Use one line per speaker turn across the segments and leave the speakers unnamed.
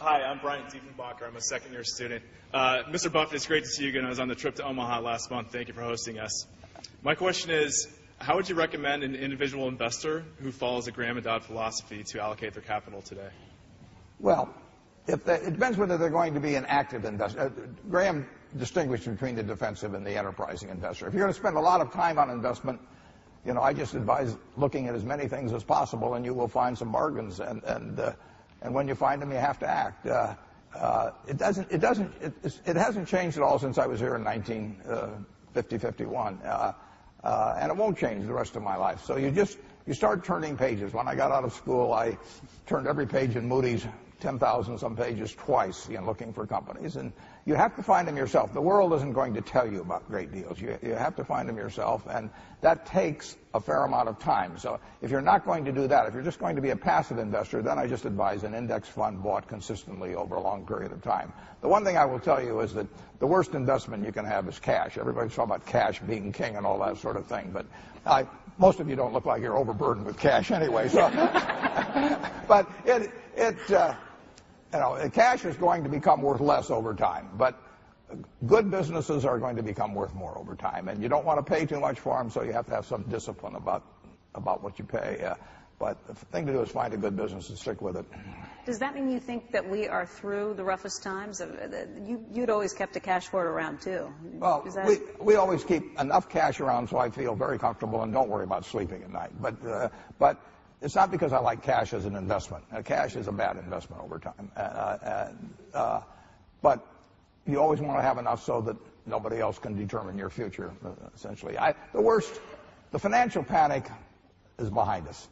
Hi, I'm Brian Diefenbacher. I'm a second-year student. Mr. Buffett, it's great to see you again. I was on the trip to Omaha last month. Thank you for hosting us. My question is, how would you recommend an individual investor who follows the Graham and Dodd philosophy to allocate their capital today?
Well, it depends whether they're going to be an active investor. Graham distinguished between the defensive and the enterprising investor. If you're going to spend a lot of time on investment, I just advise looking at as many things as possible, and you will find some bargains. And when you find them, you have to act. It hasn't changed at all since I was here in 1951, and it won't change the rest of my life. So you start turning pages. When I got out of school, I turned every page in Moody's, 10,000 some pages twice, looking for companies. And you have to find them yourself. The world isn't going to tell you about great deals. You have to find them yourself, and that takes a fair amount of time. So if you're not going to do that, if you're just going to be a passive investor, then I just advise an index fund bought consistently over a long period of time. The one thing I will tell you is that the worst investment you can have is cash. Everybody's talking about cash being king and all that sort of thing, but most of you don't look like you're overburdened with cash anyway. So, but cash is going to become worth less over time, but good businesses are going to become worth more over time, and you don't want to pay too much for them, so you have to have some discipline about what you pay. But the thing to do is find a good business and stick with it.
Does that mean you think that we are through the roughest times? You'd always kept a cash hoard around, too.
Well, we always keep enough cash around so I feel very comfortable and don't worry about sleeping at night. But it's not because I like cash as an investment. Cash is a bad investment over time. But you always want to have enough so that nobody else can determine your future, essentially. The financial panic is behind us.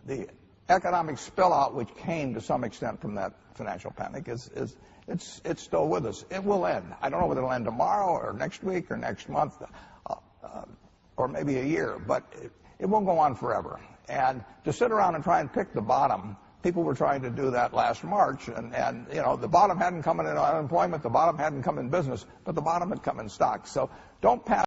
The economic spillout, which came to some extent from that financial panic, it's still with us. It will end. I don't know whether it'll end tomorrow or next week or next month or maybe a year, but it won't go on forever. And to sit around and try and pick the bottom, people were trying to do that last March, and the bottom hadn't come in unemployment, the bottom hadn't come in business, but the bottom had come in stocks. So don't pass